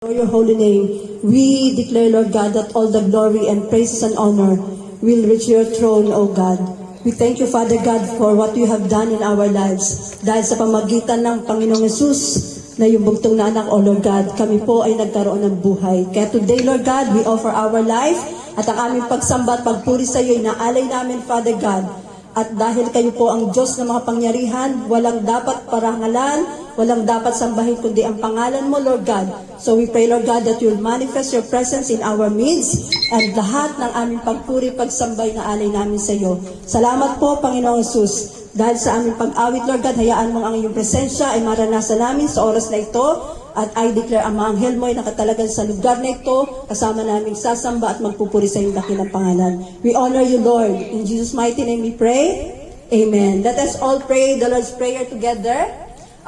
For your holy name, we declare, Lord God, that all the glory and praises and honor will reach your throne, O God. We thank you, Father God, for what you have done in our lives. Dahil sa pamagitan ng Panginoong Yesus na yung bugtong na anak, O Lord God, kami po ay nagkaroon ng buhay. Kaya today, Lord God, we offer our life at ang aming pagsamba at pagpuri sa iyo, inaalay namin, Father God. At dahil kayo po ang Diyos ng mga pangyarihan, walang dapat parangalan, walang dapat sambahin kundi ang pangalan mo, Lord God. So we pray, Lord God, that you'll manifest your presence in our midst and lahat ng aming pagpuri, pagsambay na alay namin sa iyo. Salamat po, Panginoong Yesus. Dahil sa aming pag-awit, Lord God, hayaan mo ang iyong presensya ay maranasan namin sa oras na ito. At I declare ang mga anghel mo ay nakatalagan sa lugar na ito, kasama naming sasamba at magpupuri sa iyong dakilang pangalan. We honor you, Lord. In Jesus' mighty name we pray. Amen. Let us all pray the Lord's Prayer together.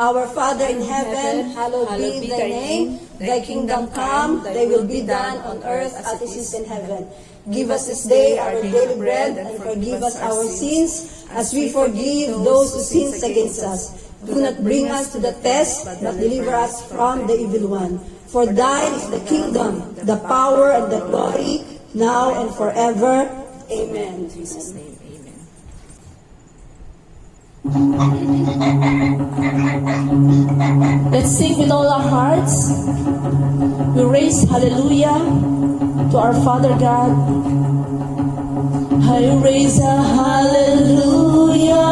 Our Father in heaven, hallowed be thy name. Thy kingdom come, thy will be done on earth as it is in heaven. Give us this day our daily bread, and forgive us our sins, as we forgive those who sin against us. Do not bring us to the test, but deliver us from the evil one. For thine is the kingdom, the power, and the glory, now and forever. Amen. In Jesus' name, amen. Let's sing with all our hearts. We raise hallelujah to our Father God. I raise a hallelujah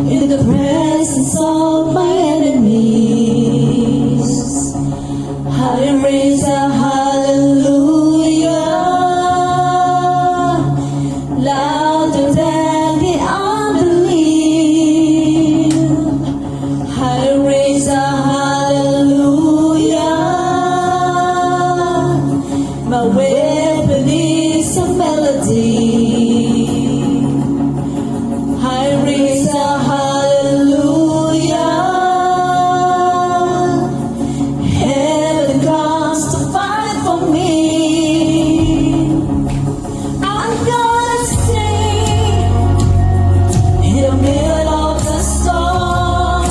in the presence of my enemies. I raise a hallelujah louder than the unbelief. I raise a hallelujah. My weapon is a melody. I raise a hallelujah. Heaven comes to fight for me. I'm gonna sing in the middle of the storm.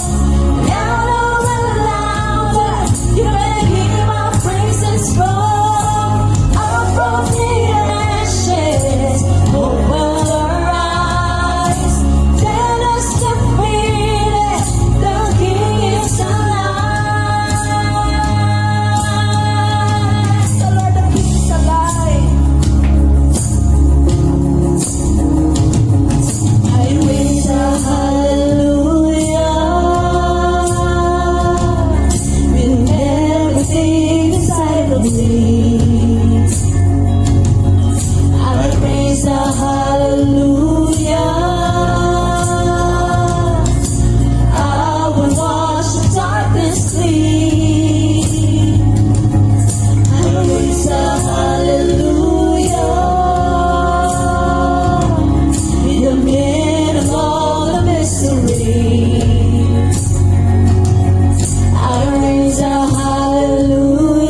Louder and louder, you better hear my praises from. I'm broken ashes, hope will arise. Tell us to feel it, the King is alive. The Lord, the King is alive. I raise a hallelujah with everything inside of me. I raise a hallelujah. I will wash the darkness clean. I raise a hallelujah in the middle of the mystery. I raise a hallelujah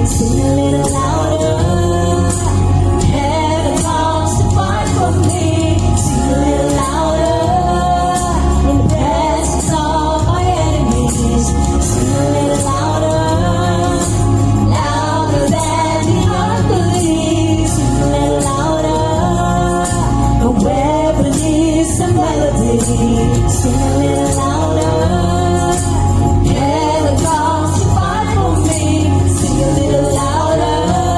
Sing a little louder. Heaven comes to fight for me. Sing a little louder. In the presence of my enemies. Sing a little louder. Louder than the unbelief. Sing a little louder. A weapon is a melody. Sing a little louder. Heaven comes to fight for me. Sing a little louder.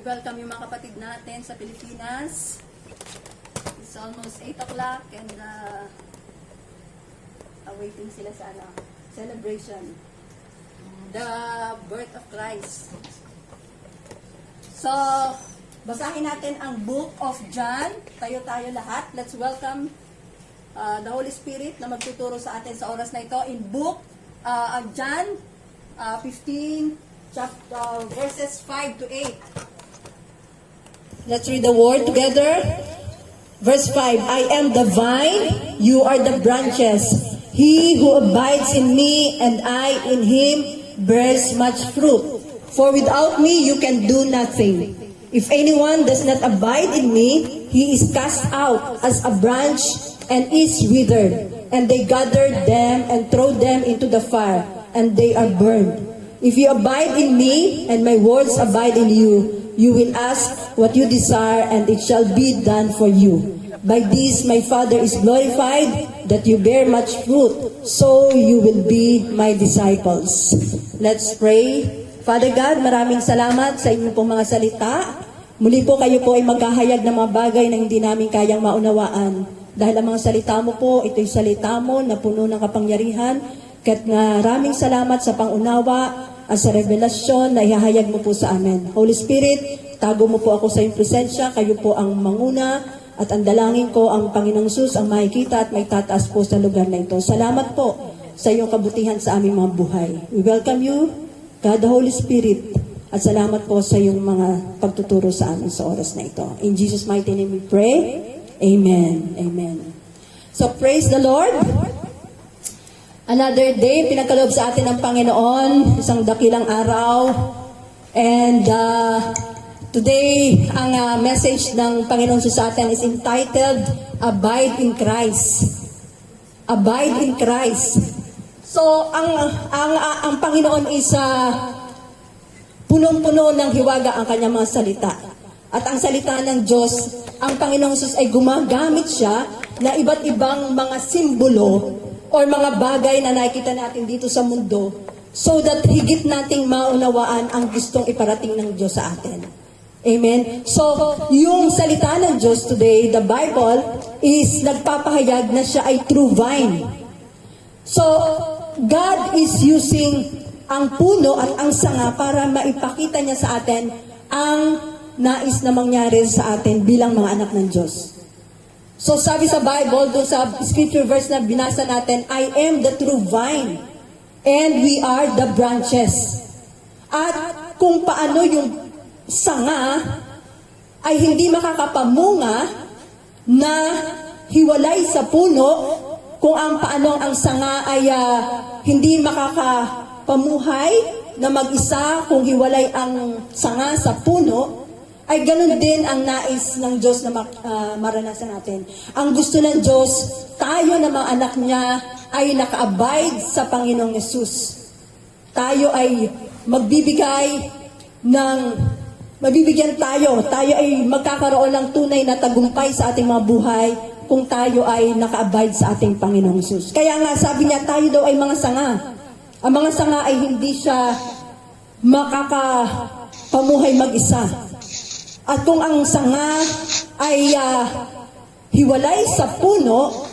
welcome yung mga kapatid natin sa Pilipinas. It's almost 8 o'clock and awaiting sila sa celebration. The birth of Christ. So, basahin natin ang Book of John. Tayo-tayo lahat. Let's welcome the Holy Spirit na magtuturo sa atin sa oras na ito in Book of John 15, verses 5 to 8. Let's read the word together. Verse 5, I am the vine, you are the branches. He who abides in me and I in him bears much fruit. For without me you can do nothing. If anyone does not abide in me, he is cast out as a branch and is withered. And they gather them and throw them into the fire, and they are burned. If you abide in me and my words abide in you, you will ask what you desire, and it shall be done for you. By this my Father is glorified, that you bear much fruit, so you will be my disciples. Let's pray. Father God, maraming salamat sa inyong pong mga salita. Muli po kayo po ay maghahayag ng mga bagay na hindi namin kayang maunawaan. Dahil ang mga salita mo po, ito'y salita mo na puno ng kapangyarihan. Kaya't maraming salamat sa pangunawa at sa revelasyon na ihahayag mo po sa amin. Holy Spirit, tago mo po ako sa iyong presensya. Kayo po ang manguna at ang dalangin ko ang Panginoong Sus ang makikita at may tataas po sa lugar na ito. Salamat po sa iyong kabutihan sa aming mga buhay. We welcome you, God the Holy Spirit, at salamat po sa iyong mga pagtuturo sa amin sa oras na ito. In Jesus' mighty name we pray. Amen. Amen. So praise the Lord. Another day, pinagkaloob sa atin ng Panginoon, isang dakilang araw. And today, ang message ng Panginoon sa atin is entitled, Abide in Christ. Abide in Christ. So, ang Panginoon is punong-puno ng hiwaga ang kanyang mga salita. At ang salita ng Diyos, ang Panginoong Jesus ay gumagamit siya na iba't ibang mga simbolo or mga bagay na nakikita natin dito sa mundo so that higit nating maunawaan ang gustong iparating ng Diyos sa atin. Amen? So, yung salita ng Diyos today, the Bible, is nagpapahayag na siya ay true vine. So, God is using ang puno at ang sanga para maipakita niya sa atin ang nais na mangyari sa atin bilang mga anak ng Diyos. So sabi sa Bible, doon sa scripture verse na binasa natin, I am the true vine and we are the branches. At kung paano yung sanga ay hindi makakapamunga na hiwalay sa puno, kung ang paano ang sanga ay hindi makakapamuhay na mag-isa kung hiwalay ang sanga sa puno, ay ganun din ang nais ng Diyos na maranasan natin. Ang gusto ng Diyos, tayo na mga anak niya ay naka-abide sa Panginoong Yesus. Tayo ay mabibigyan tayo ay magkakaroon ng tunay na tagumpay sa ating mga buhay kung tayo ay naka-abide sa ating Panginoong Yesus. Kaya nga sabi niya, tayo daw ay mga sanga. Ang mga sanga ay hindi siya makakapamuhay mag-isa. At kung ang sanga ay hiwalay sa puno,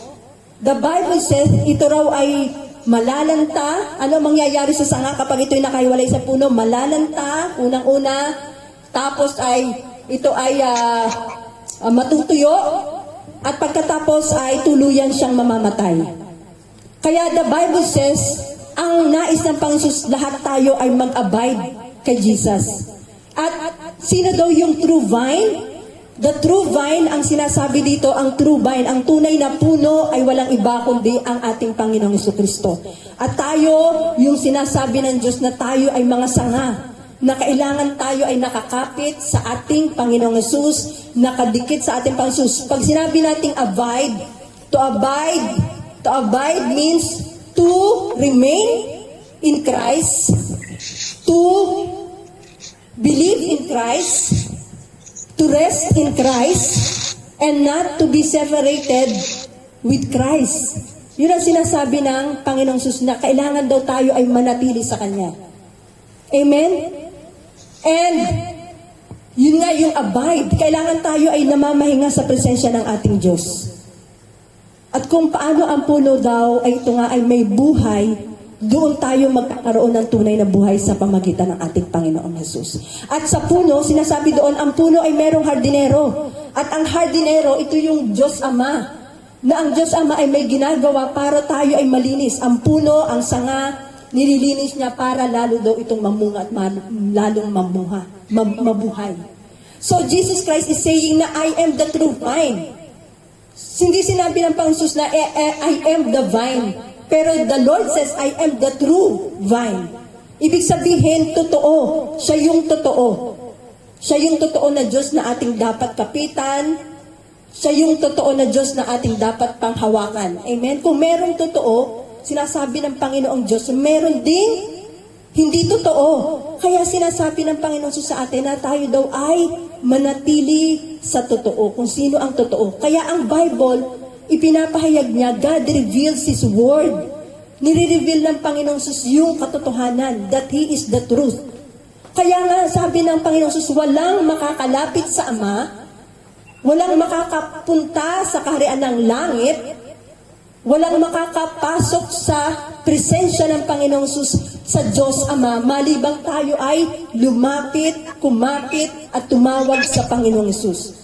the Bible says, ito raw ay malalanta. Ano mangyayari sa sanga kapag ito'y nakahiwalay sa puno? Malalanta, unang-una. Tapos ito ay matutuyo. At pagkatapos ay tuluyan siyang mamamatay. Kaya the Bible says, ang nais ng Panginoon, lahat tayo ay mag-abide kay Jesus. At sino daw yung true vine? The true vine, ang sinasabi dito, ang true vine, ang tunay na puno ay walang iba kundi ang ating Panginoong Jesucristo. At tayo, yung sinasabi ng Diyos na tayo ay mga sanga, na kailangan tayo ay nakakapit sa ating Panginoong Jesus, nakadikit sa ating Panginoong Jesus. Pag sinabi nating abide, to abide means to remain in Christ, to believe in Christ, to rest in Christ, and not to be separated with Christ. Yun ang sinasabi ng Panginoong Jesus na kailangan daw tayo ay manatili sa Kanya. Amen? And Yun nga yung abide. Kailangan tayo ay namamahinga sa presensya ng ating Diyos. At kung paano ang puno daw ay ito nga ay may buhay, doon tayo magkakaroon ng tunay na buhay sa pamagitan ng ating Panginoong Jesus. At sa puno, sinasabi doon, ang puno ay merong hardinero. At ang hardinero, ito yung Diyos Ama. Na ang Diyos Ama ay may ginagawa para tayo ay malinis. Ang puno, ang sanga, nililinis niya para lalo daw itong mamunga at lalong mabuhay. So Jesus Christ is saying na I am the true vine. Hindi sinabi ng Panginoon Jesus na I am the vine. Pero the Lord says I am the true vine. Ibig sabihin, totoo. Siya yung totoo. Siya yung totoo na Diyos na ating dapat kapitan. Siya yung totoo na Diyos na ating dapat panghawakan. Amen? Kung merong totoo, sinasabi ng Panginoong Diyos, meron ding hindi totoo. Kaya sinasabi ng Panginoon sa atin na tayo daw ay manatili sa totoo. Kung sino ang totoo. Kaya ang Bible, ipinapahayag niya, God reveals His Word. Nire-reveal ng Panginoong Sus yung katotohanan, that He is the truth. Kaya nga, sabi ng Panginoong Sus, walang makakalapit sa Ama, walang makakapunta sa kaharian ng langit, walang makakapasok sa presensya ng Panginoong Sus sa Diyos Ama, malibang tayo ay lumapit, kumapit, at tumawag sa Panginoong Sus.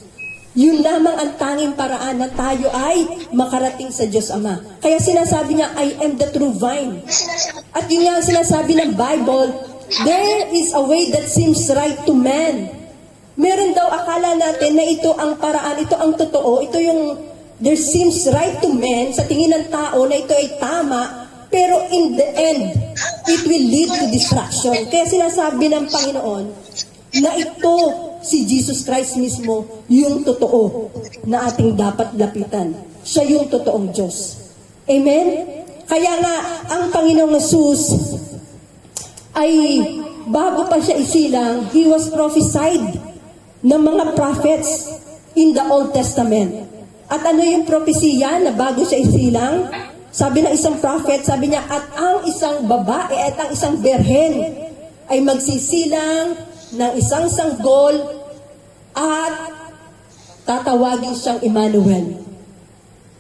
Yun lamang ang tanging paraan na tayo ay makarating sa Diyos Ama. Kaya sinasabi niya, I am the true vine. At yun nga ang sinasabi ng Bible, there is a way that seems right to man. Meron daw akala natin na ito ang paraan, ito ang totoo, ito yung there seems right to men, sa tingin ng tao na ito ay tama, pero in the end, it will lead to destruction. Kaya sinasabi ng Panginoon na ito, si Jesus Christ mismo, yung totoo na ating dapat lapitan. Siya yung totoong Diyos. Amen? Kaya nga, ang Panginoong Jesus ay, bago pa siya isilang, He was prophesied ng mga prophets in the Old Testament. At ano yung propesiya na bago siya isilang? Sabi ng isang prophet, sabi niya, at ang isang babae at ang isang berhen ay magsisilang ng isang sanggol at tatawagin siyang Emmanuel.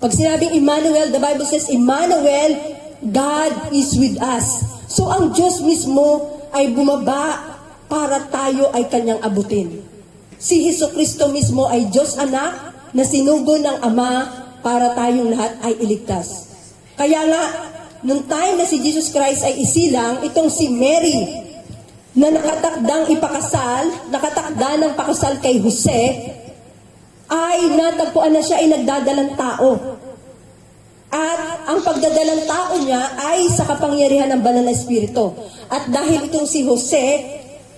Pag sinabing Emmanuel, the Bible says, Emmanuel, God is with us. So ang Diyos mismo ay bumaba para tayo ay kanyang abutin. Si Jesucristo mismo ay Diyos Anak na sinugo ng Ama para tayong lahat ay iligtas. Kaya nga, nung time na si Jesus Christ ay isilang, itong si Mary, na nakatakdang ipakasal, nakatakda ng pakasal kay Jose, ay natagpuan na siya ay nagdadalang tao. At ang pagdadalang tao niya ay sa kapangyarihan ng Banal na Espiritu. At dahil itong si Jose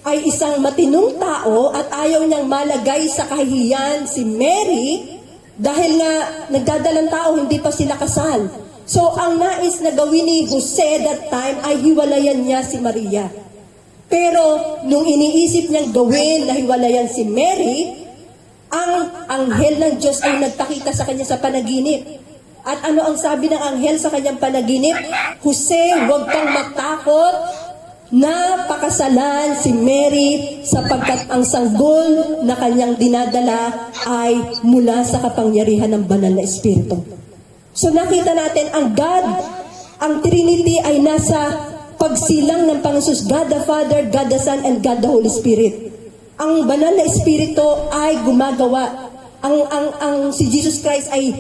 ay isang matinong tao at ayaw niyang malagay sa kahihiyan si Mary dahil nga nagdadalang tao, hindi pa sila kasal. So, ang nais na gawin ni Jose that time ay hiwalayan niya si Maria. Pero, nung iniisip niyang gawin na hiwalayan si Mary, ang anghel ng Diyos ay nagpakita sa kanya sa panaginip. At ano ang sabi ng anghel sa kanyang panaginip? Jose, huwag kang matakot na pakasalan si Mary sapagkat ang sanggol na kanyang dinadala ay mula sa kapangyarihan ng Banal na Espiritu. So nakita natin ang God, ang Trinity ay nasa pagsilang ng Panginoon, God the Father, God the Son, and God the Holy Spirit. Ang Banal na Espiritu ay gumagawa. Ang si Jesus Christ ay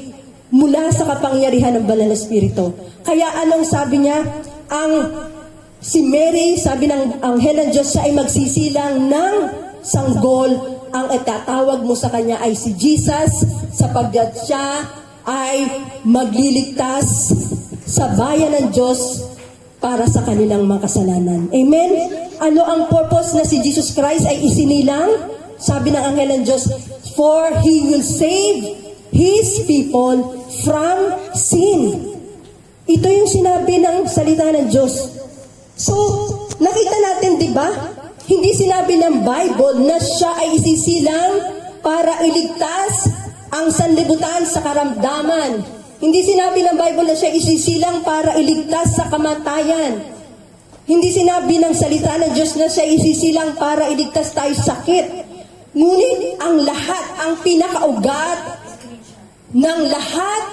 mula sa kapangyarihan ng Banal na Espiritu. Kaya anong sabi niya? Si Mary, sabi ng anghel ng Diyos, siya ay magsisilang ng sanggol. Ang itatawag mo sa kanya ay si Jesus, sapagkat siya ay magliligtas sa bayan ng Diyos para sa kanilang mga kasalanan. Amen? Ano ang purpose na si Jesus Christ ay isinilang? Sabi ng anghel ng Diyos, for He will save His people from sin. Ito yung sinabi ng salita ng Diyos. So, nakita natin, di ba? Hindi sinabi ng Bible na siya ay isisilang para iligtas ang sanlibutan sa karamdaman. Hindi sinabi ng Bible na siya isisilang para iligtas sa kamatayan. Hindi sinabi ng salita ng Diyos na siya isisilang para iligtas tayo sa sakit. Ngunit ang lahat, ang pinakaugat ng lahat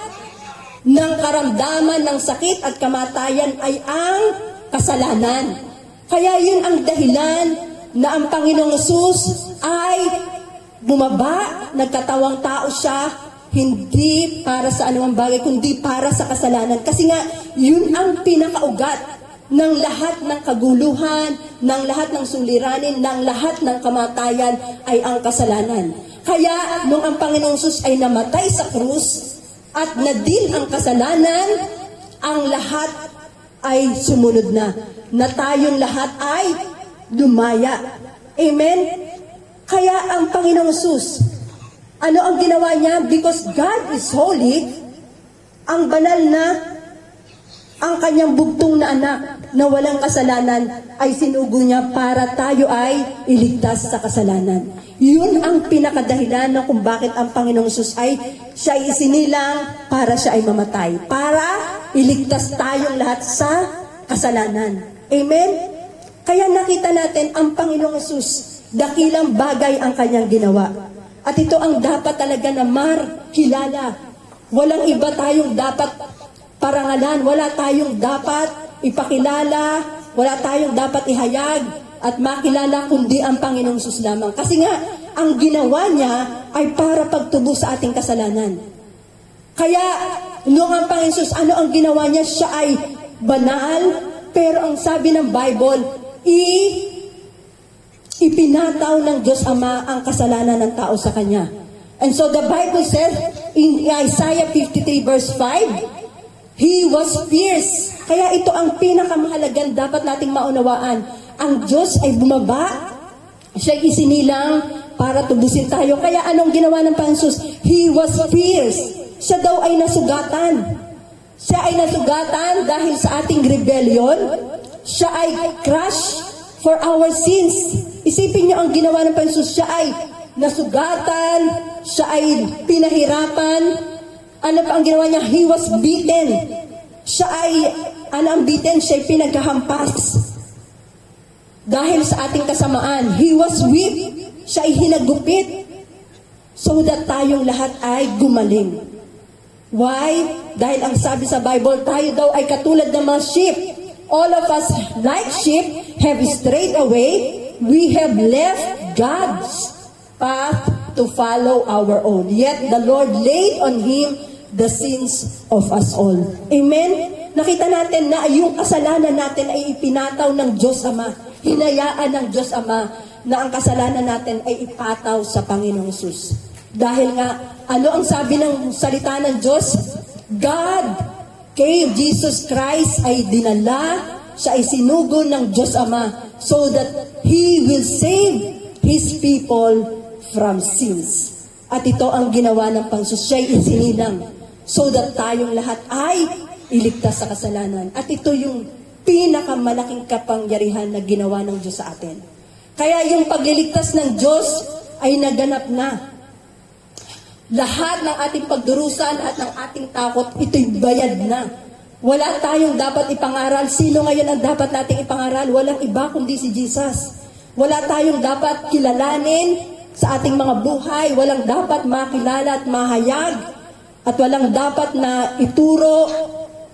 ng karamdaman ng sakit at kamatayan ay ang kasalanan. Kaya yun ang dahilan na ang Panginoong Hesus ay bumaba, nagkatawang tao siya, hindi para sa anumang bagay, kundi para sa kasalanan. Kasi nga, yun ang pinakaugat ng lahat ng kaguluhan, ng lahat ng suliranin, ng lahat ng kamatayan ay ang kasalanan. Kaya, nung ang Panginoong Hesus ay namatay sa krus at nadil ang kasalanan, ang lahat ay sumunod na tayong lahat ay lumaya. Amen? Kaya ang Panginoong Hesus, ano ang ginawa niya? Because God is holy, ang banal na, ang kanyang bugtong na anak na walang kasalanan ay sinugo niya para tayo ay iligtas sa kasalanan. Yun ang pinakadahilan ng kung bakit ang Panginoong Hesus ay siya ay isinilang para siya ay mamatay. Para iligtas tayong lahat sa kasalanan. Amen? Kaya nakita natin ang Panginoong Hesus, dakilang bagay ang kanyang ginawa. At ito ang dapat talaga na kilala. Walang iba tayong dapat parangalan, wala tayong dapat ipakilala, wala tayong dapat ihayag at makilala kundi ang Panginoong Hesus lamang. Kasi nga, ang ginawa niya ay para pagtubo sa ating kasalanan. Kaya, noong ang Panginoong Hesus, ano ang ginawa niya? Siya ay banal, pero ang sabi ng Bible, ipinataw ng Diyos Ama ang kasalanan ng tao sa Kanya. And so the Bible says in Isaiah 53 verse 5, He was pierced. Kaya ito ang pinakamahalagang dapat nating maunawaan. Ang Diyos ay bumaba, siya ay isinilang para tubusin tayo. Kaya anong ginawa ng Panginoon Hesus? He was pierced. Siya daw ay nasugatan. Siya ay nasugatan dahil sa ating rebellion. Siya ay crushed for our sins. Isipin niyo ang ginawa ng Panginoon Hesus. Siya ay nasugatan, siya ay pinahirapan. Ano pa ang ginawa niya? He was beaten. Siya ay, ang beaten? Siya ay pinagkahampas. Dahil sa ating kasamaan, He was whipped. Siya ay hinagupit. So that tayong lahat ay gumaling. Why? Dahil ang sabi sa Bible, tayo daw ay katulad ng mga sheep. All of us, like sheep, have strayed away. We have left God's path to follow our own. Yet the Lord laid on Him the sins of us all. Amen? Nakita natin na yung kasalanan natin ay ipinataw ng Diyos Ama. Hinayaan ng Diyos Ama na ang kasalanan natin ay ipataw sa Panginoong Hesus. Dahil nga, ano ang sabi ng salita ng Diyos? God kay Jesus Christ ay dinala, siya ay sinugo ng Diyos Ama so that He will save His people from sins. At ito ang ginawa ng Panginoon. Siya ay isinilang so that tayong lahat ay iligtas sa kasalanan. At ito yung pinakamalaking kapangyarihan na ginawa ng Diyos sa atin. Kaya yung pagliligtas ng Diyos ay naganap na. Lahat ng ating pagdurusa, lahat ng ating takot, ito'y bayad na. Wala tayong dapat ipangaral. Sino ngayon ang dapat nating ipangaral? Walang iba kundi si Jesus. Wala tayong dapat kilalanin sa ating mga buhay. Walang dapat makilala at mahayag. At walang dapat na ituro.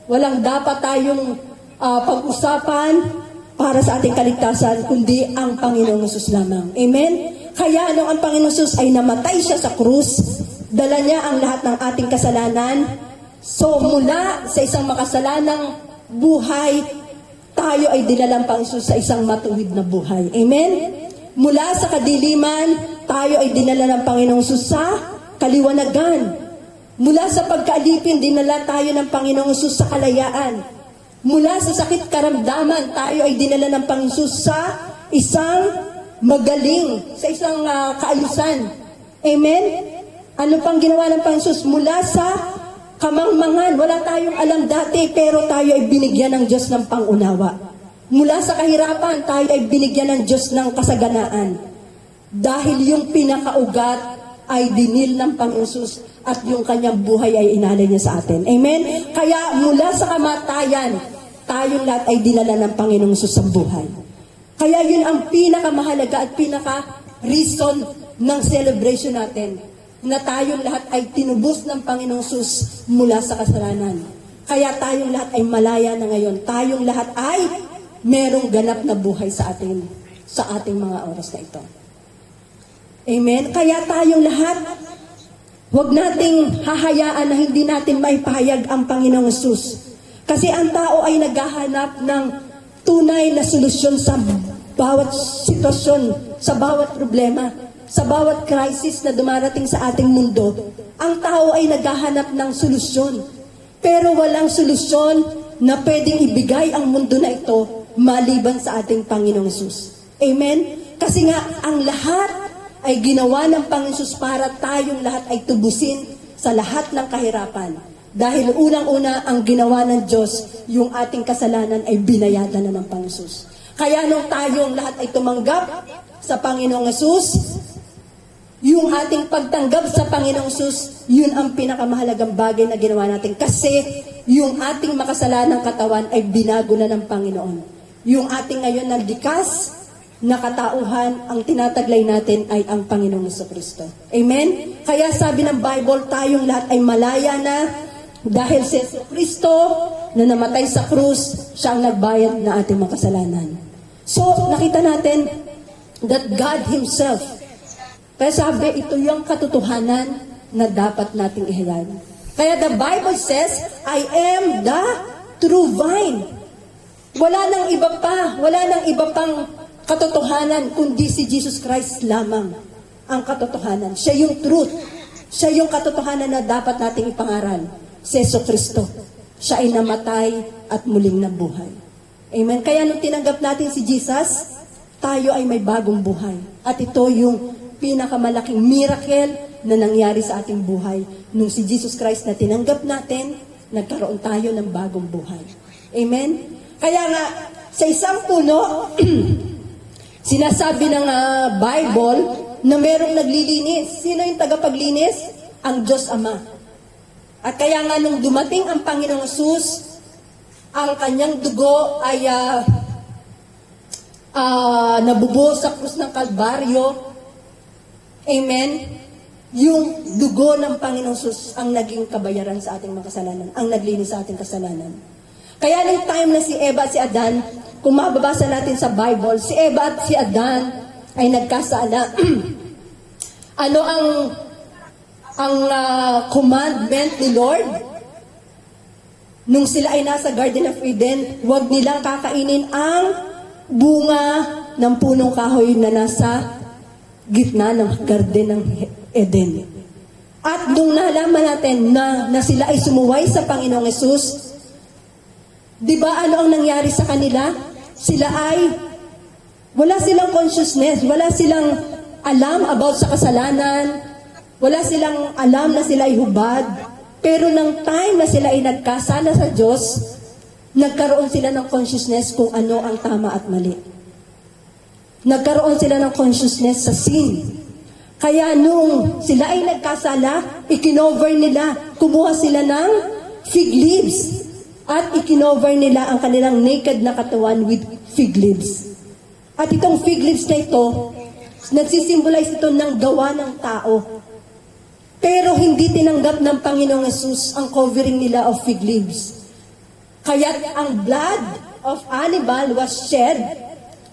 Walang dapat tayong pag-usapan para sa ating kaligtasan, kundi ang Panginoong Hesus lamang. Amen? Kaya nung ang Panginoong Hesus ay namatay siya sa krus, dala niya ang lahat ng ating kasalanan. So mula sa isang makasalanang buhay, tayo ay dinalang Panginoong Hesus sa isang matuwid na buhay. Amen? Mula sa kadiliman, tayo ay dinala ng Panginoong Hesus sa kaliwanagan. Mula sa pagkaalipin, dinala tayo ng Panginoong Hesus sa kalayaan. Mula sa sakit karamdaman, tayo ay dinala ng Panginoong Hesus sa isang magaling, sa isang kaayusan. Amen? Ano pang ginawa ng Panginoong Hesus? Mula sa kamangmangan, wala tayong alam dati, pero tayo ay binigyan ng Diyos ng pangunawa. Mula sa kahirapan, tayo ay binigyan ng Diyos ng kasaganaan. Dahil yung pinakaugat ay dinil ng Panginoong Hesus at yung kanyang buhay ay inalay niya sa atin. Amen? Kaya mula sa kamatayan, tayong lahat ay dinala ng Panginoong Hesus sa buhay. Kaya yun ang pinakamahalaga at pinaka-reason ng celebration natin na tayong lahat ay tinubos ng Panginoong Sus mula sa kasalanan. Kaya tayong lahat ay malaya na ngayon. Tayong lahat ay merong ganap na buhay sa atin, sa ating mga oras na ito. Amen? Kaya tayong lahat, huwag nating hahayaan na hindi natin maipahayag ang Panginoong Sus. Kasi ang tao ay naghahanap ng tunay na solusyon sa bawat sitwasyon, sa bawat problema, sa bawat crisis na dumarating sa ating mundo. Ang tao ay naghahanap ng solusyon. Pero walang solusyon na pwedeng ibigay ang mundo na ito maliban sa ating Panginoong Sus. Amen? Kasi nga, ang lahat ay ginawa ng Panginoong Sus para tayong lahat ay tubusin sa lahat ng kahirapan. Dahil unang-una ang ginawa ng Diyos, yung ating kasalanan ay binayadan na ng Panginoong Sus. Kaya nung tayong lahat ay tumanggap sa Panginoong Sus, yung ating pagtanggap sa Panginoong Sus, yun ang pinakamahalagang bagay na ginawa natin. Kasi yung ating makasalanang katawan ay binago na ng Panginoon. Yung ating ngayon na likas na katauhan, ang tinataglay natin ay ang Panginoong Jesucristo. Amen? Kaya sabi ng Bible, tayong lahat ay malaya na dahil si Jesucristo na namatay sa krus, siya ang nagbayad na ating mga kasalanan. So, nakita natin that God Himself, kaya sabi, ito yung katotohanan na dapat nating ihayag. Kaya the Bible says, I am the true vine. Wala nang iba pa, wala nang iba pang katotohanan, kundi si Jesus Christ lamang ang katotohanan. Siya yung truth. Siya yung katotohanan na dapat nating ipangaral. Si Jesucristo. Siya ay namatay at muling nabuhay. Amen. Kaya nung tinanggap natin si Jesus, tayo ay may bagong buhay. At ito yung pinakamalaking miracle na nangyari sa ating buhay. Nung si Jesus Christ na tinanggap natin, nagkaroon tayo ng bagong buhay. Amen? Kaya nga, sa isang puno, sinasabi ng Bible na merong naglilinis. Sino yung tagapaglinis? Ang Diyos Ama. At kaya nga nung dumating ang Panginoong Sus, ang kanyang dugo ay nabubuhos sa krus ng Kalbaryo. Amen? Yung dugo ng Panginoong Sus ang naging kabayaran sa ating mga kasalanan, ang naglinis sa ating kasalanan. Kaya nung time na si Eva at si Adan, kung mababasa natin sa Bible, si Eva at si Adan ay nagkasala. Ano ang commandment ni Lord? Nung sila ay nasa Garden of Eden, huwag nilang kakainin ang bunga ng punong kahoy na nasa gitna ng Garden ng Eden. At nung nalaman natin na sila ay sumuway sa Panginoong Yesus, di ba ano ang nangyari sa kanila? Sila ay, wala silang consciousness, wala silang alam about sa kasalanan, wala silang alam na sila ay hubad, pero ng time na sila ay nagkasala sa Diyos, nagkaroon sila ng consciousness kung ano ang tama at mali. Nagkaroon sila ng consciousness sa sin. Kaya nung sila ay nagkasala, ikinover nila, kumuha sila ng fig leaves. At ikinover nila ang kanilang naked na katawan with fig leaves. At itong fig leaves na ito, nagsisimbolize ito ng gawa ng tao. Pero hindi tinanggap ng Panginoong Yesus ang covering nila of fig leaves. Kaya ang blood of animal was shed.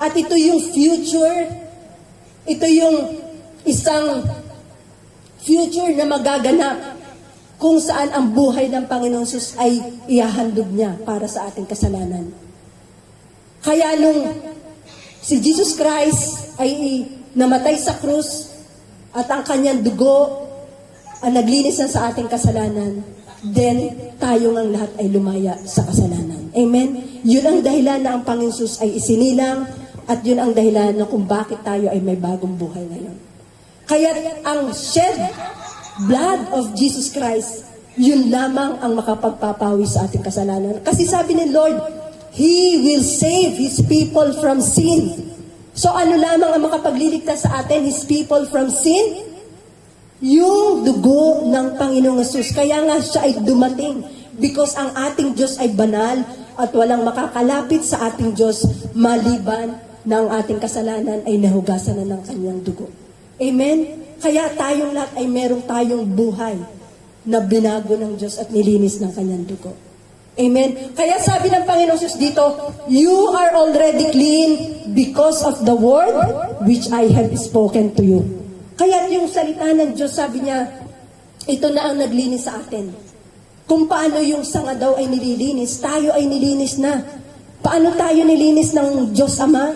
At ito yung future, ito yung isang future na magaganap kung saan ang buhay ng Panginoong Sus ay ihahandog niya para sa ating kasalanan. Kaya nung si Jesus Christ ay namatay sa krus at ang kanyang dugo ang naglinis na sa ating kasalanan, then tayo ngang lahat ay lumaya sa kasalanan. Amen? Yun ang dahilan na ang Panginoong Sus ay isinilang. At yun ang dahilan na kung bakit tayo ay may bagong buhay ngayon. Kaya ang shed blood of Jesus Christ, yun lamang ang makapagpapawi sa ating kasalanan. Kasi sabi ni Lord, He will save His people from sin. So ano lamang ang makapagliligtas sa atin, His people from sin? Yung dugo ng Panginoong Yesus. Kaya nga siya ay dumating. Because ang ating Diyos ay banal at walang makakalapit sa ating Diyos maliban na ang ating kasalanan ay nahugasan na ng kanyang dugo. Amen? Kaya tayong lahat ay meron tayong buhay na binago ng Diyos at nilinis ng kanyang dugo. Amen? Kaya sabi ng Panginoon Jesus dito, you are already clean because of the word which I have spoken to you. Kaya yung salita ng Diyos, sabi niya, ito na ang naglinis sa atin. Kung paano yung sanga daw ay nililinis, tayo ay nilinis na. Paano tayo nilinis ng Diyos Ama?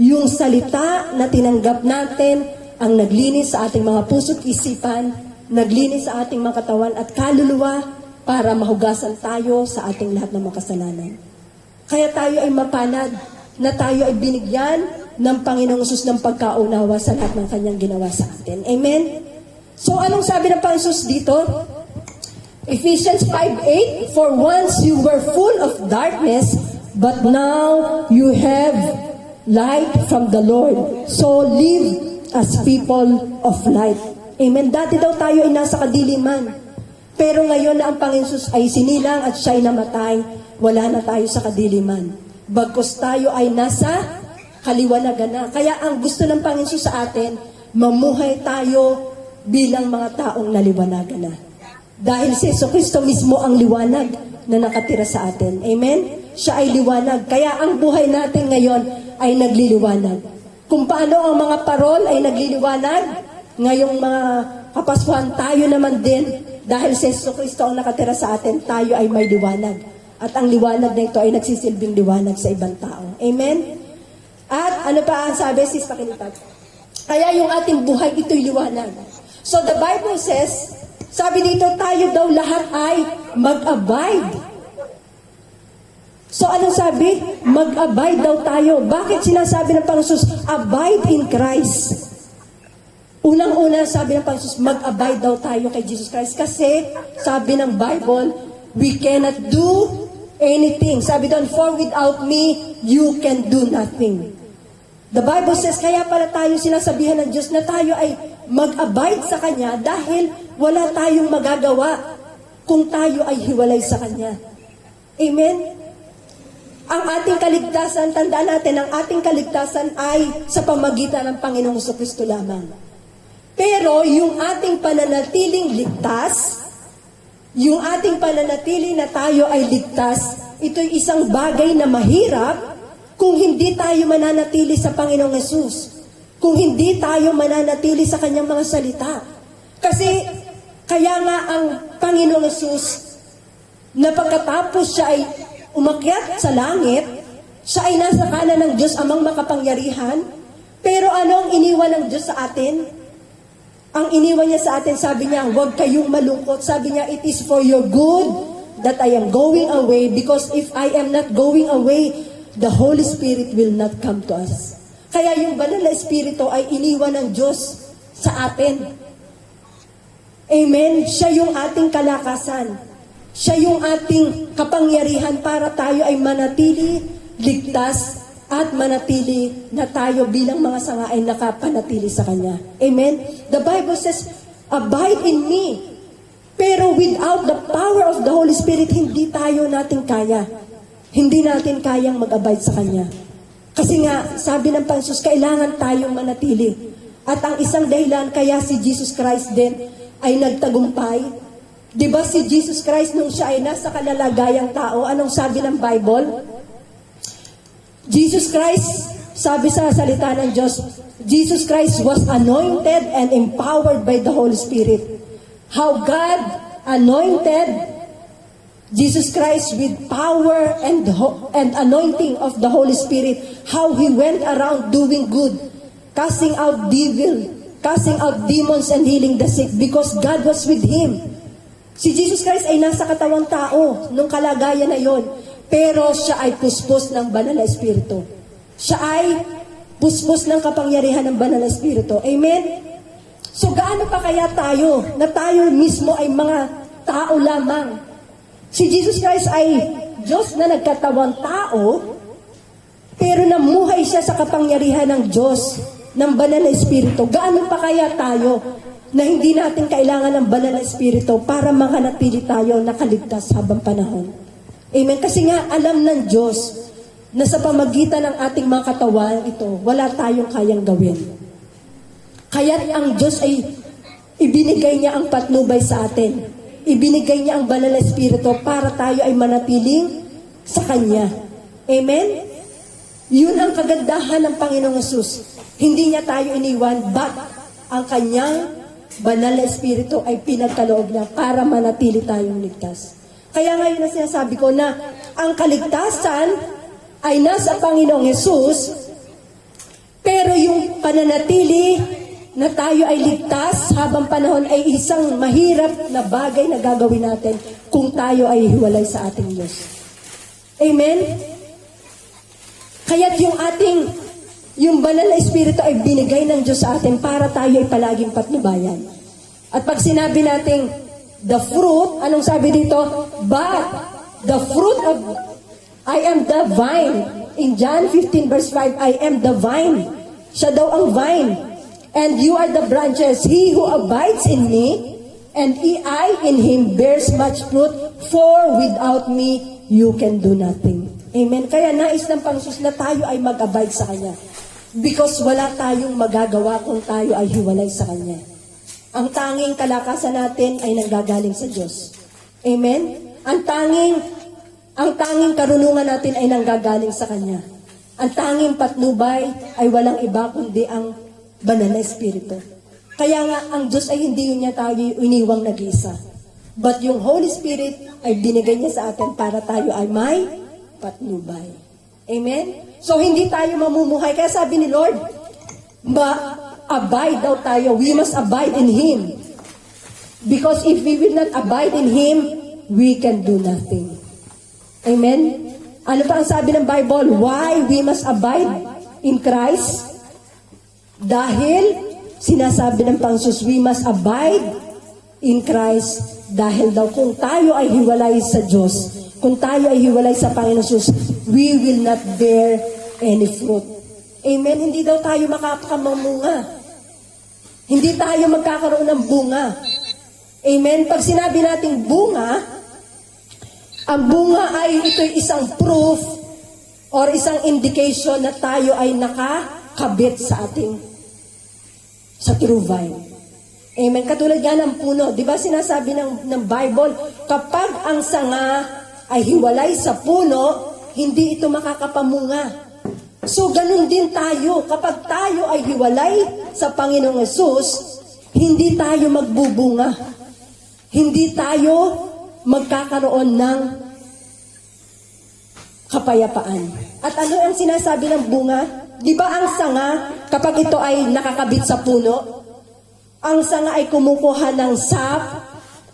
Yung salita na tinanggap natin, ang naglinis sa ating mga puso't isipan, naglinis sa ating mga katawan at kaluluwa, para mahugasan tayo sa ating lahat ng mga kasalanan. Kaya tayo ay mapalad na tayo ay binigyan ng Panginoong Hesus ng pagkaunawa sa lahat ng kanyang ginawa sa atin. Amen? So anong sabi ng Panginoong Hesus dito? Ephesians 5:8, for once you were full of darkness, but now you have light from the Lord. So live as people of light. Amen? Dati daw tayo ay nasa kadiliman. Pero ngayon na ang Panginoon Jesus ay sinilang at siya'y namatay, wala na tayo sa kadiliman. Bagkus tayo ay nasa kaliwanagan na. Kaya ang gusto ng Panginoon Jesus sa atin, mamuhay tayo bilang mga taong naliwanagan na. Dahil si Jesucristo mismo ang liwanag na nakatira sa atin. Amen? Siya ay liwanag. Kaya ang buhay natin ngayon ay nagliliwanag. Kung paano ang mga parol ay nagliliwanag, ngayong mga Kapaskuhan tayo naman din, dahil si Jesucristo ang nakatira sa atin, tayo ay may liwanag. At ang liwanag na ito ay nagsisilbing liwanag sa ibang tao. Amen? At ano pa ang sabi, sis, pakilipat? Kaya yung ating buhay, ito'y liwanag. So the Bible says, sabi dito, tayo daw lahat ay mag-abide. So anong sabi? Mag-abide daw tayo. Bakit sinasabi ng Panginoon Jesus, abide in Christ? Unang-una, sabi ng Panginoon Jesus, mag-abide daw tayo kay Jesus Christ. Kasi, sabi ng Bible, we cannot do anything. Sabi doon, for without me, you can do nothing. The Bible says, kaya pala tayo sinasabihan ng Diyos na tayo ay mag-abide sa Kanya dahil wala tayong magagawa kung tayo ay hiwalay sa Kanya. Amen? Ang ating kaligtasan, tandaan natin, ang ating kaligtasan ay sa pamagitan ng Panginoong Jesucristo lamang. Pero yung ating pananatiling ligtas, yung ating pananatili na tayo ay ligtas, ito'y isang bagay na mahirap kung hindi tayo mananatili sa Panginoong Hesus. Kung hindi tayo mananatili sa Kanyang mga salita. Kasi, kaya nga ang Panginoong Hesus, na pagkatapos siya ay umakyat sa langit, siya ay nasa kanan ng Diyos amang makapangyarihan, pero ano ang iniwan ng Diyos sa atin? Ang iniwan niya sa atin, sabi niya, huwag kayong malungkot. Sabi niya, it is for your good that I am going away, because if I am not going away, the Holy Spirit will not come to us. Kaya yung banal na Espiritu ay iniwan ng Diyos sa atin. Amen? Siya yung ating kalakasan. Siya yung ating kapangyarihan para tayo ay manatili, ligtas, at manatili na tayo bilang mga sanga ay nakapanatili sa Kanya. Amen? The Bible says, abide in me. Pero without the power of the Holy Spirit, hindi tayo natin kaya. Hindi natin kayang mag-abide sa Kanya. Kasi nga, sabi ng Panginoon, kailangan tayong manatili. At ang isang dahilan, kaya si Jesus Christ din ay nagtagumpay. Diba si Jesus Christ nung siya ay nasa kalalagayang tao, anong sabi ng Bible? Jesus Christ, sabi sa salita ng Diyos, Jesus Christ was anointed and empowered by the Holy Spirit. How God anointed Jesus Christ with power and anointing of the Holy Spirit. How He went around doing good, casting out devil, casting out demons and healing the sick because God was with Him. Si Jesus Christ ay nasa katawang tao nung kalagayan na yon. Pero siya ay puspos ng banal na Espiritu. Siya ay puspos ng kapangyarihan ng banal na Espiritu. Amen? So gaano pa kaya tayo, na tayo mismo ay mga tao lamang? Si Jesus Christ ay Diyos na nagkatawang tao, pero namuhay siya sa kapangyarihan ng Diyos, ng banal na Espiritu. Gaano pa kaya tayo, na hindi natin kailangan ng banal na Espiritu para makanatili tayo nakaligtas habang panahon? Amen. Kasi nga, alam ng Diyos na sa pamagitan ng ating mga katawan ito, wala tayong kayang gawin. Kaya't ang Diyos ay ibinigay niya ang patnubay sa atin. Ibinigay niya ang banal na Espiritu para tayo ay manatiling sa Kanya. Amen? Yun ang kagandahan ng Panginoong Hesus. Hindi niya tayo iniwan, but ang Kanyang banal na Espiritu ay pinagkaloob niya para manatili tayong ligtas. Kaya ngayon na sinasabi ko na ang kaligtasan ay nasa Panginoong Hesus, pero yung pananatili na tayo ay ligtas habang panahon ay isang mahirap na bagay na gagawin natin kung tayo ay hiwalay sa ating Diyos. Amen? Kaya't yung banal na Espiritu ay binigay ng Diyos sa atin para tayo ay palaging patnubayan. At pag sinabi natin, the fruit, anong sabi dito? But the fruit of, I am the vine. In John 15 verse 5, I am the vine. Siya daw ang vine. And you are the branches. He who abides in me, and I in him bears much fruit, for without me, you can do nothing. Amen. Kaya nais ng Panginoon na tayo ay mag-abide sa Kanya. Because wala tayong magagawa kung tayo ay hiwalay sa Kanya. Ang tanging kalakasan natin ay nanggagaling sa Diyos. Amen. Ang tanging karunungan natin ay nanggagaling sa Kanya. Ang tanging patnubay ay walang iba kundi ang banal na Espiritu. Kaya nga, ang Diyos ay hindi niya tayo iniwang nag-isa. But yung Holy Spirit ay binigay niya sa atin para tayo ay may patnubay. Amen? So, hindi tayo mamumuhay. Kaya sabi ni Lord, abide daw tayo. We must abide in Him. Because if we will not abide in Him, we can do nothing. Amen? Ano pa ang sabi ng Bible? Why we must abide in Christ? Dahil, sinasabi ng Panginoon, we must abide in Christ. Dahil daw, kung tayo ay hiwalay sa Diyos, kung tayo ay hiwalay sa Panginoon Jesus, we will not bear any fruit. Amen? Hindi daw tayo makakamamunga. Hindi tayo magkakaroon ng bunga. Amen? Pag sinabi nating bunga, ang bunga ay ito'y isang proof or isang indication na tayo ay nakakabit sa true vine. Amen. Katulad nga ng puno. Di ba sinasabi ng Bible, kapag ang sanga ay hiwalay sa puno, hindi ito makakapamunga. So, ganun din tayo. Kapag tayo ay hiwalay sa Panginoong Hesus, hindi tayo magbubunga. Hindi tayo magkakaroon ng kapayapaan. At ano ang sinasabi ng bunga? Di ba ang sanga, kapag ito ay nakakabit sa puno, ang sanga ay kumukuha ng sap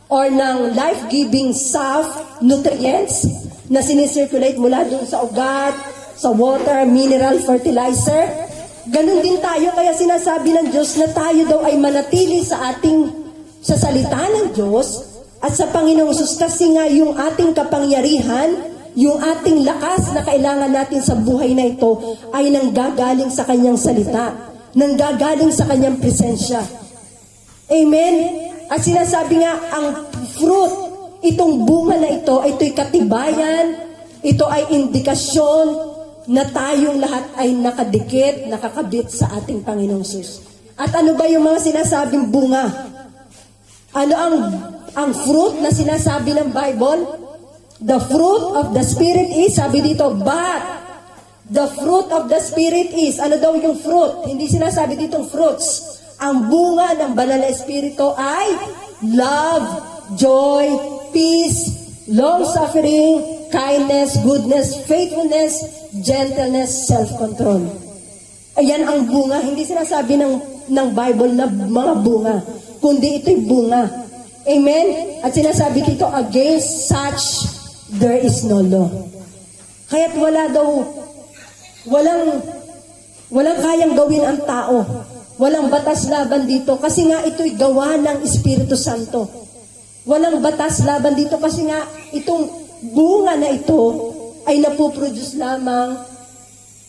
or ng life-giving sap, nutrients, na sinicirculate mula dun sa ugat, sa water, mineral, fertilizer. Ganun din tayo, kaya sinasabi ng Diyos na tayo daw ay manatili sa salita ng Diyos at sa Panginoong Jesus, kasi nga yung ating kapangyarihan, yung ating lakas na kailangan natin sa buhay na ito ay nanggagaling sa Kanyang salita, nanggagaling sa Kanyang presensya. Amen? At sinasabi nga, ang fruit, itong bunga na ito, ito'y katibayan, ito ay indikasyon na tayong lahat ay nakadikit, nakakabit sa ating Panginoong Jesus. At ano ba yung mga sinasabing bunga? Ano ang fruit na sinasabi ng Bible? The fruit of the Spirit is, sabi dito, but the fruit of the Spirit is, ano daw yung fruit? Hindi sinasabi ditong fruits. Ang bunga ng banal na Espiritu ay love, joy, peace, long-suffering, kindness, goodness, faithfulness, gentleness, self-control. Ayan ang bunga. Hindi sinasabi ng Bible na mga bunga, kundi ito'y bunga. Amen? At sinasabi dito, against such there is no law. Kaya't walang kayang gawin ang tao. Walang batas laban dito kasi nga ito'y gawa ng Espiritu Santo. Walang batas laban dito kasi nga itong bunga na ito ay napoproduce lamang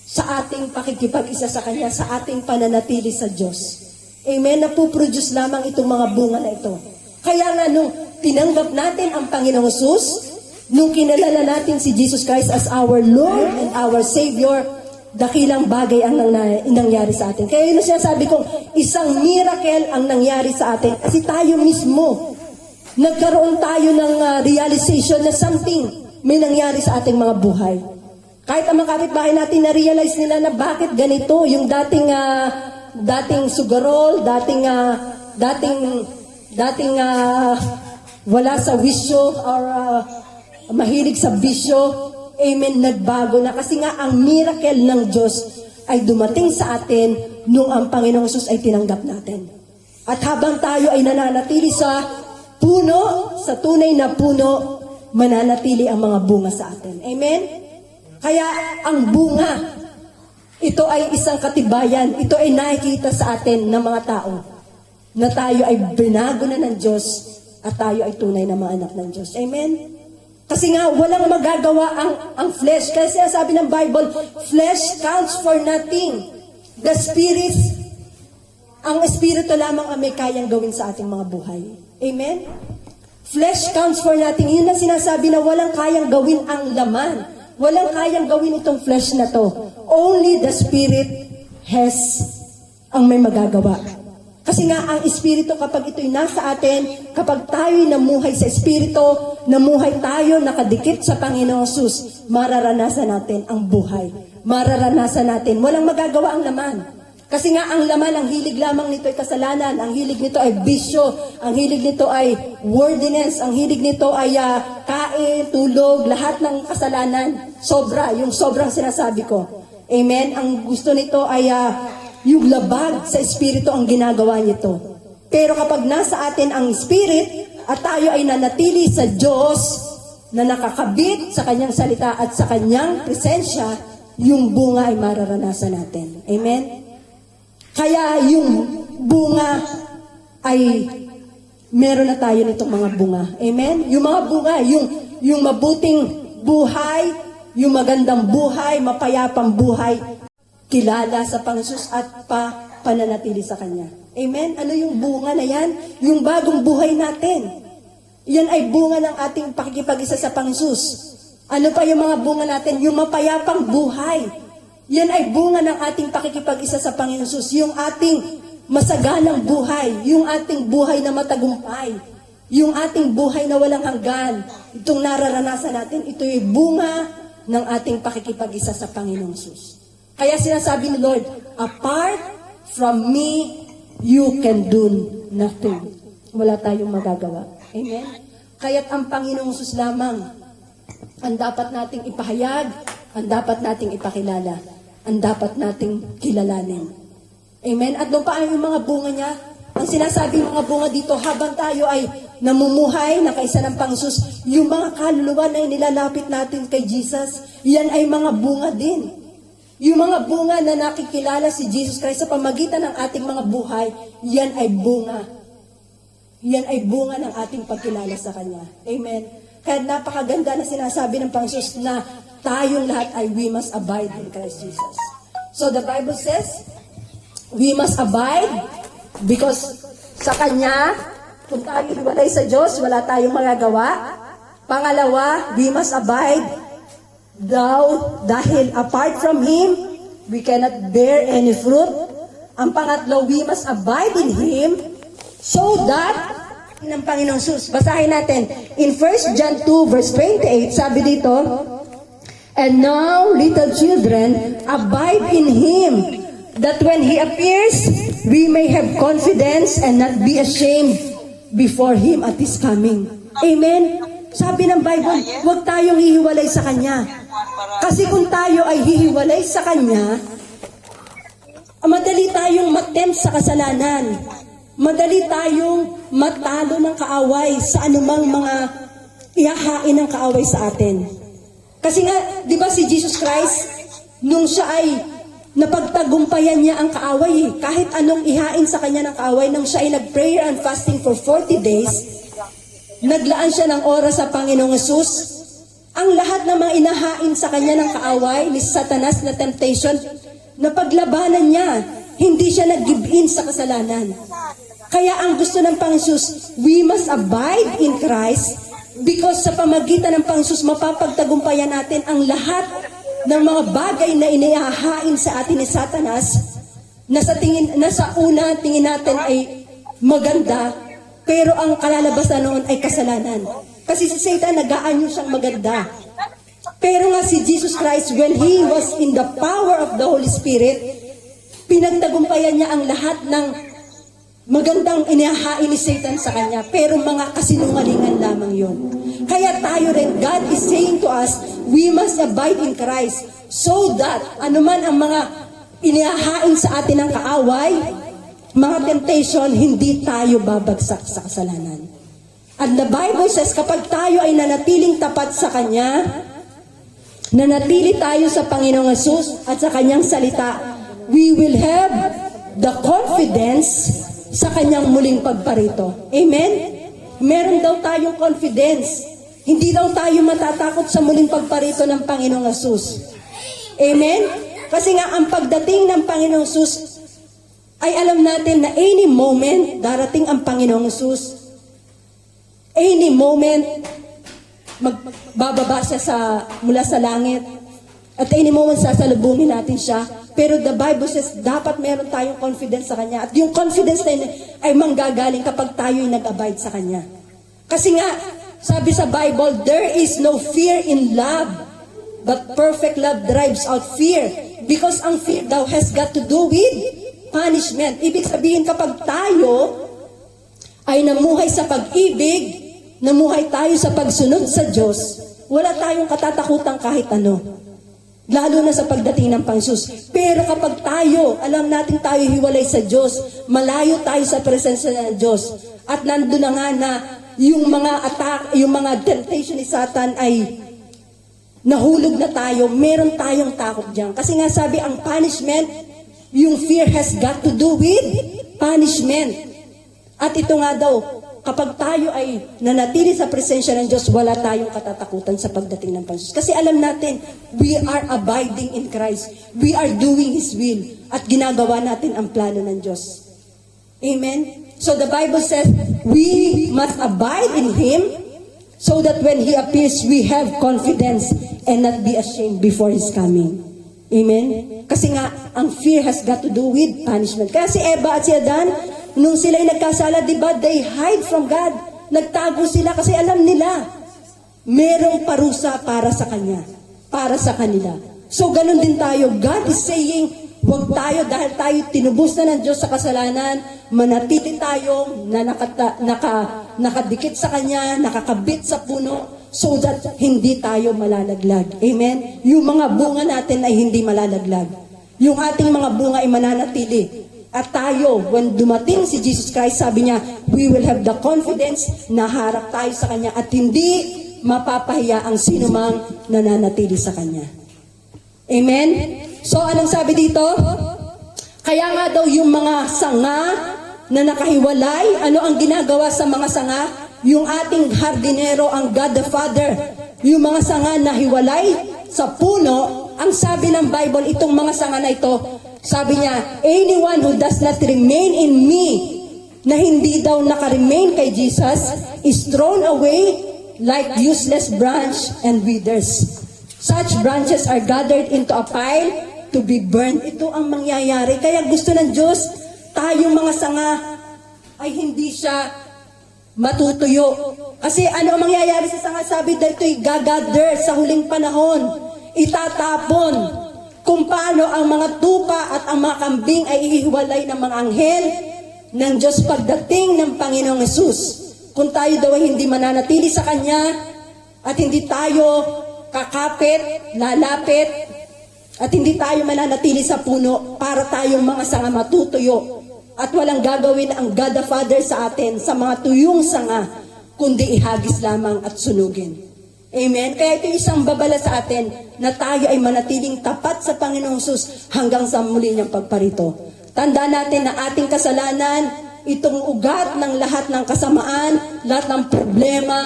sa ating pakikipag-isa sa Kanya, sa ating pananatili sa Diyos. Amen? Napoproduce lamang itong mga bunga na ito. Kaya nga nung tinanggap natin ang Panginoong Hesus, nung kinalala natin si Jesus Christ as our Lord and our Savior, dakilang bagay ang nangyari sa atin. Kaya yun ang sinasabi kong isang miracle ang nangyari sa atin kasi tayo mismo nagkaroon tayo ng realization na something may nangyari sa ating mga buhay. Kahit ang mga kapitbahay natin na-realize nila na bakit ganito yung dating sugarol, dating wala sa wisyo or mahilig sa bisyo. Amen, nagbago na kasi nga ang miracle ng Diyos ay dumating sa atin nung ang Panginoong Hesus ay tinanggap natin. At habang tayo ay nananatili sa puno, sa tunay na puno, mananatili ang mga bunga sa atin. Amen? Kaya ang bunga, ito ay isang katibayan, ito ay nakikita sa atin ng mga tao na tayo ay binago na ng Diyos at tayo ay tunay na mga anak ng Diyos. Amen? Kasi nga, walang magagawa ang flesh. Kasi sabi ng Bible, flesh counts for nothing. The Spirit, ang Espiritu lamang ang may kayang gawin sa ating mga buhay. Amen? Flesh counts for nothing. Yun ang sinasabi na walang kayang gawin ang laman. Walang kayang gawin itong flesh na to. Only the Spirit has ang may magagawa. Kasi nga, ang Espiritu, kapag ito'y nasa atin, kapag tayo'y namuhay sa Espiritu, namuhay tayo, nakadikit sa Panginoong Hesus, mararanasan natin ang buhay. Mararanasan natin. Walang magagawa ang laman. Kasi nga, ang laman, ang hilig lamang nito ay kasalanan. Ang hilig nito ay bisyo. Ang hilig nito ay worldliness. Ang hilig nito ay kain, tulog, lahat ng kasalanan. Sobra, yung sobrang sinasabi ko. Amen? Ang gusto nito ay yung labag sa Espiritu ang ginagawa nito. Pero kapag nasa atin ang Spirit at tayo ay nanatili sa Diyos na nakakabit sa Kanyang salita at sa Kanyang presensya, yung bunga ay mararanasan natin. Amen? Kaya yung bunga ay meron na tayo nitong mga bunga. Amen? Yung mga bunga, yung mabuting buhay, yung magandang buhay, mapayapang buhay, kilala sa Panginoon at pananatili sa Kanya. Amen? Ano yung bunga na yan? Yung bagong buhay natin. Yan ay bunga ng ating pakikipag-isa sa Panginoon. Ano pa yung mga bunga natin? Yung mapayapang buhay. Yan ay bunga ng ating pakikipag-isa sa Panginoon. Yung ating masaganang buhay. Yung ating buhay na matagumpay. Yung ating buhay na walang hanggan. Itong nararanasan natin, ito yung bunga ng ating pakikipag-isa sa Panginoong Hesus. Kaya sinasabi ni Lord, apart from me, you can do nothing. Wala tayong magagawa. Amen? Kaya't ang Panginoong Hesus lamang ang dapat nating ipahayag, ang dapat nating ipakilala, ang dapat nating kilalanin. Amen? At doon pa yung mga bunga niya, ang sinasabi ng mga bunga dito, habang tayo ay namumuhay na kaisa ng Panginoon, yung mga kaluluwa na nilalapit natin kay Jesus, yan ay mga bunga din. Yung mga bunga na nakikilala si Jesus Christ sa pamagitan ng ating mga buhay, yan ay bunga. Yan ay bunga ng ating pagkilala sa Kanya. Amen. Kaya napakaganda na sinasabi ng Panginoon na tayong lahat ay we must abide in Christ Jesus. So the Bible says, we must abide because sa Kanya, kung tayo hiwalay sa Diyos, wala tayong magagawa. Pangalawa, we must abide dahil apart from Him, we cannot bear any fruit. Ang pangatlo, we must abide in Him so that, ng Panginoong Hesus. Basahin natin. In 1 John 2 verse 28, sabi dito, and now, little children, abide in Him, that when He appears, we may have confidence and not be ashamed before Him at His coming. Amen? Sabi ng Bible, huwag tayong hihiwalay sa Kanya. Kasi kung tayo ay hihiwalay sa Kanya, madali tayong matempt sa kasalanan. Madali tayong matalo ng kaaway sa anumang mga ihahain ng kaaway sa atin. Kasi nga, di ba si Jesus Christ, nung siya ay napagtagumpayan niya ang kaaway, kahit anong ihain sa kanya ng kaaway, nung siya ay nag-prayer and fasting for 40 days, naglaan siya ng oras sa Panginoong Hesus. Ang lahat ng mga inahain sa kanya ng kaaway, ni Satanas na temptation, napaglabanan niya. Hindi siya nag-give in sa kasalanan. Kaya ang gusto ng Panginoong Hesus, we must abide in Christ because sa pamagitan ng Panginoong Hesus, mapapagtagumpayan natin ang lahat ng mga bagay na inihahain sa atin ni Satanas, na sa una tingin natin ay maganda, pero ang kalalabasan noon ay kasalanan. Kasi si Satan nag-aanyo siyang maganda. Pero nga si Jesus Christ, when He was in the power of the Holy Spirit, pinagtagumpayan niya ang lahat ng magandang inihahain ni Satan sa kanya, pero mga kasinungalingan lamang yon. Kaya tayo rin, God is saying to us, we must abide in Christ, so that anuman ang mga inihahain sa atin ng kaaway, mga temptation, hindi tayo babagsak sa kasalanan. And the Bible says, kapag tayo ay nanatiling tapat sa Kanya, nanatili tayo sa Panginoong Hesus at sa Kanyang salita, we will have the confidence sa Kanyang muling pagparito. Amen? Meron daw tayong confidence. Hindi daw tayo matatakot sa muling pagparito ng Panginoong Hesus. Amen? Kasi nga, ang pagdating ng Panginoong Hesus, ay alam natin na any moment, darating ang Panginoong Hesus. Any moment, magbababa siya mula sa langit. At any moment, sasalubungin natin siya. Pero the Bible says, dapat meron tayong confidence sa Kanya. At yung confidence na yun ay manggagaling kapag tayo'y nag-abide sa Kanya. Kasi nga, sabi sa Bible, there is no fear in love, but perfect love drives out fear. Because ang fear daw has got to do with punishment. Ibig sabihin, kapag tayo ay namuhay sa pag-ibig, namuhay tayo sa pagsunod sa Diyos, wala tayong katatakutan kahit ano. Lalo na sa pagdating ng Panginoon. Pero kapag tayo, alam natin tayo hiwalay sa Diyos, malayo tayo sa presensya ng Diyos, at nandun na nga na yung mga attack, yung mga temptation ni Satan ay nahulog na tayo, meron tayong takot diyan. Kasi nga sabi, ang punishment, yung fear has got to do with punishment. At ito nga daw, kapag tayo ay nanatili sa presensya ng Diyos, wala tayong katatakutan sa pagdating ng Panginoon. Kasi alam natin, we are abiding in Christ. We are doing His will. At ginagawa natin ang plano ng Diyos. Amen? So the Bible says, we must abide in Him so that when He appears, we have confidence and not be ashamed before His coming. Amen? Kasi nga, ang fear has got to do with punishment. Kaya si Eva at si Adan, nung sila'y nagkasala, di ba, they hide from God. Nagtago sila kasi alam nila, merong parusa para sa Kanya, para sa kanila. So, ganun din tayo. God is saying, huwag tayo, dahil tayo tinubos na ng Diyos sa kasalanan, manatili tayo na nakadikit sa Kanya, nakakabit sa puno, so that hindi tayo malalaglag. Amen? Yung mga bunga natin ay hindi malalaglag. Yung ating mga bunga ay mananatili. At tayo, when dumating si Jesus Christ, sabi niya, we will have the confidence na harap tayo sa Kanya at hindi mapapahiya ang sinumang nananatili sa Kanya. Amen? So, anong sabi dito? Kaya nga daw yung mga sanga na nakahiwalay, ano ang ginagawa sa mga sanga? Yung ating hardinero, ang God the Father, yung mga sanga na hiwalay sa puno, ang sabi ng Bible, itong mga sanga na ito, sabi niya, anyone who does not remain in me, na hindi daw nakaremain kay Jesus, is thrown away like useless branch and withers. Such branches are gathered into a pile to be burned. Ito ang mangyayari. Kaya gusto ng Diyos, tayong mga sanga ay hindi siya matutuyo. Kasi ano ang mangyayari sa sanga? Sabi dito, gagather sa huling panahon, itatapon. Kung paano ang mga tupa at ang mga kambing ay ihiwalay ng mga anghel ng Diyos pagdating ng Panginoong Hesus. Kung tayo daw ay hindi mananatili sa Kanya at hindi tayo kakapit, lalapit, at hindi tayo mananatili sa puno para tayong mga sanga matutuyo at walang gagawin ang God the Father sa atin sa mga tuyong sanga kundi ihagis lamang at sunugin. Amen? Kaya ito isang babala sa atin na tayo ay manatiling tapat sa Panginoong Hesus hanggang sa muli niyang pagparito. Tandaan natin na ating kasalanan, itong ugat ng lahat ng kasamaan, lahat ng problema,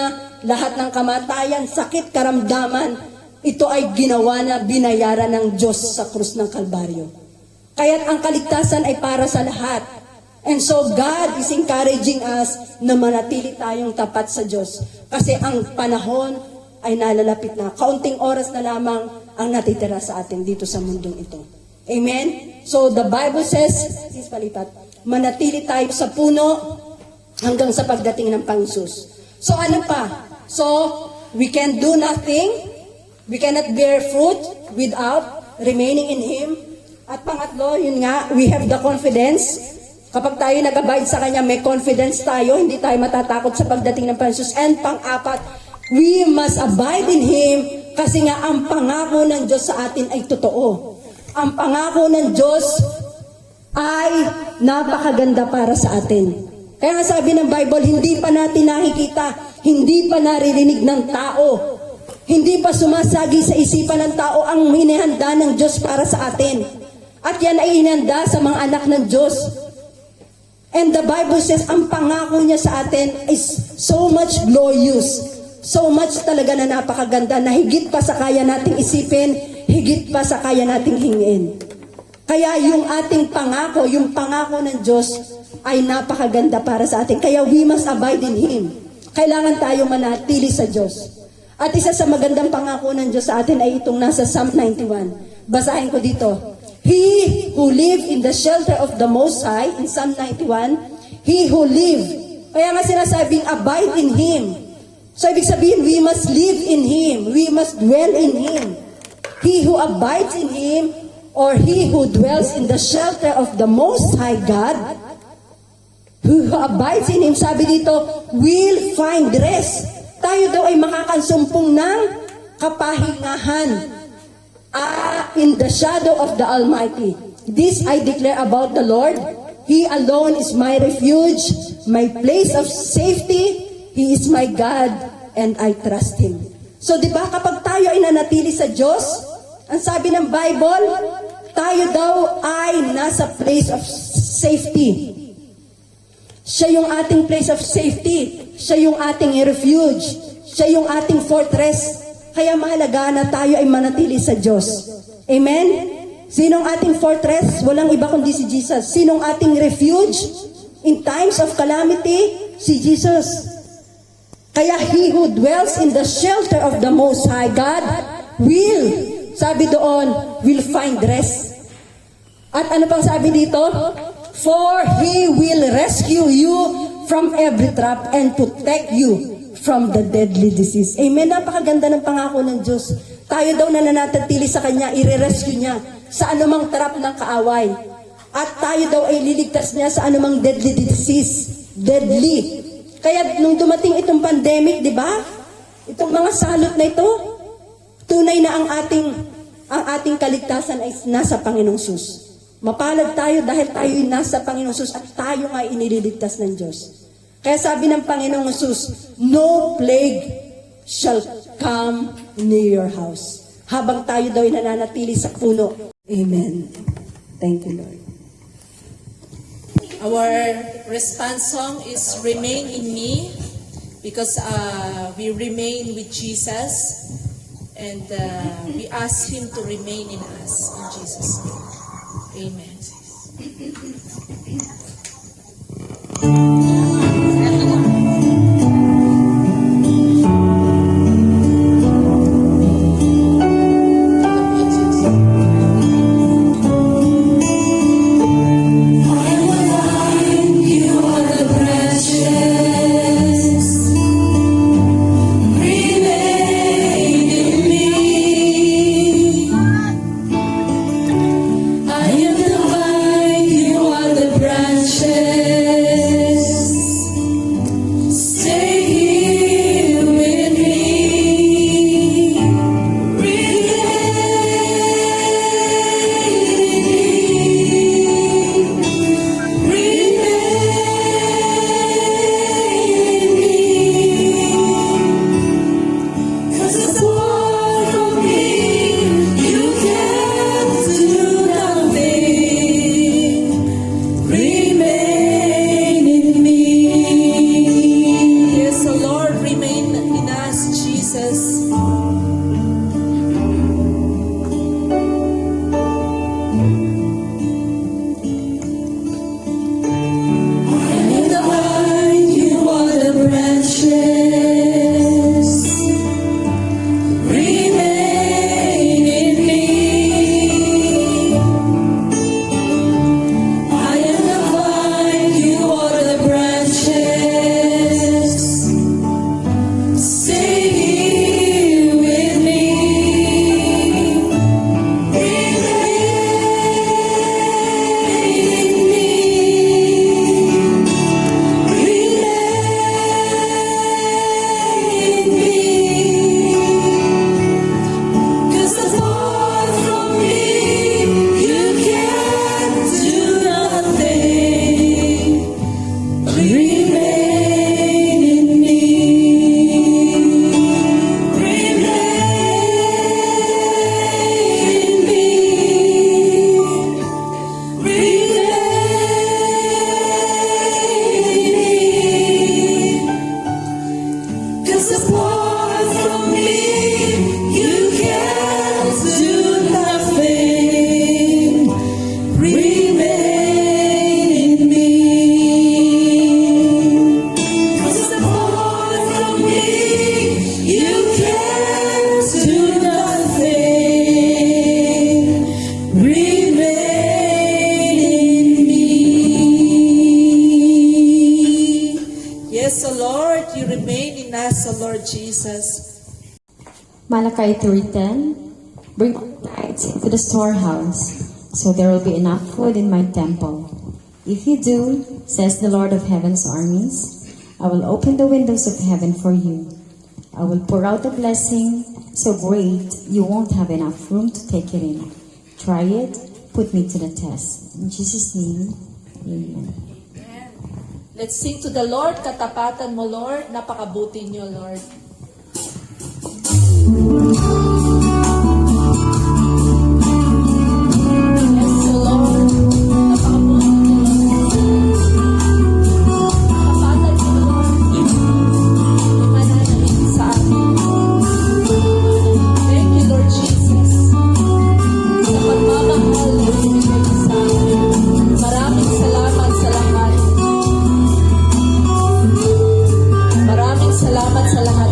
lahat ng kamatayan, sakit, karamdaman, ito ay ginawa na binayaran ng Diyos sa krus ng Kalbaryo. Kaya't ang kaligtasan ay para sa lahat. And so God is encouraging us na manatili tayong tapat sa Diyos. Kasi ang panahon ay nalalapit na. Kaunting oras na lamang ang natitira sa atin dito sa mundong ito. Amen? So the Bible says, please palipat, manatili tayo sa puno hanggang sa pagdating ng Panginoon. So ano pa? So we can do nothing, we cannot bear fruit without remaining in Him. At pangatlo, yun nga, we have the confidence. Kapag tayo nag-abide sa Kanya, may confidence tayo, hindi tayo matatakot sa pagdating ng Panginoon. And pang-apat, we must abide in Him kasi nga ang pangako ng Diyos sa atin ay totoo. Ang pangako ng Diyos ay napakaganda para sa atin. Kaya nga sabi ng Bible, hindi pa natin nakikita, hindi pa naririnig ng tao, hindi pa sumasagi sa isipan ng tao ang hinihanda ng Diyos para sa atin. At yan ay hinanda sa mga anak ng Diyos. And the Bible says, ang pangako niya sa atin is so much glorious, so much talaga na napakaganda, na higit pa sa kaya nating isipin, higit pa sa kaya nating hingin. Kaya yung ating pangako, yung pangako ng Diyos, ay napakaganda para sa atin. Kaya we must abide in Him. Kailangan tayong manatili sa Diyos. At isa sa magandang pangako ng Diyos sa atin ay itong nasa Psalm 91. Basahin ko dito. He who live in the shelter of the Most High, in Psalm 91, he who live. Kaya nga sinasabing abide in Him. So ibig sabihin, we must live in Him. We must dwell in Him. He who abides in Him, or he who dwells in the shelter of the Most High God, who abides in Him, sabi dito, will find rest. Tayo daw ay makakasumpong ng kapahingahan in the shadow of the Almighty. This I declare about the Lord. He alone is my refuge, my place of safety. He is my God, and I trust Him. So di ba kapag tayo ay nanatili sa Diyos, ang sabi ng Bible, tayo daw ay nasa place of safety. Siya yung ating place of safety. Siya yung ating refuge. Siya yung ating fortress. Kaya mahalaga na tayo ay manatili sa Diyos. Amen? Sinong ating fortress? Walang iba kundi si Jesus. Sinong ating refuge? In times of calamity? Si Jesus. Kaya he who dwells in the shelter of the Most High God will, sabi doon, will find rest. At ano pang sabi dito? For He will rescue you from every trap and protect you from the deadly disease. Amen. Napakaganda ng pangako ng Diyos. Tayo daw na nananatili sa Kanya, i-rescue niya sa anumang trap ng kaaway. At tayo daw ay liligtas niya sa anumang deadly disease. Deadly. Kaya nung dumating itong pandemic, di ba? Itong mga salot na ito, tunay na ang ating kaligtasan ay nasa Panginoong Sus. Mapalad tayo dahil tayo ay nasa Panginoong Sus at tayo nga inililigtas ng Diyos. Kaya sabi ng Panginoong Sus, no plague shall come near your house. Habang tayo daw ay nananatili sa puno. Amen. Thank you, Lord. Our response song is Remain in Me, because we remain with Jesus and we ask Him to remain in us. In Jesus' name. Amen. I am the vine, you are the branches. Lord Jesus. Malachi 3:10, bring tithes into the storehouse, so there will be enough food in my temple. If you do, says the Lord of heaven's armies, I will open the windows of heaven for you. I will pour out a blessing so great you won't have enough room to take it in. Try it, put me to the test. In Jesus' name, amen. Let's sing to the Lord. Katapatan mo, Lord. Napakabuti niyo, Lord. Yes, Lord. Napakabuti niyo, Lord. Katapatan niyo, Lord. Imananalig sa amin. Thank you, Lord Jesus. Sa pagmamahal na ibigay niyo sa amin. Maraming salamat sa lahat. Maraming salamat sa lahat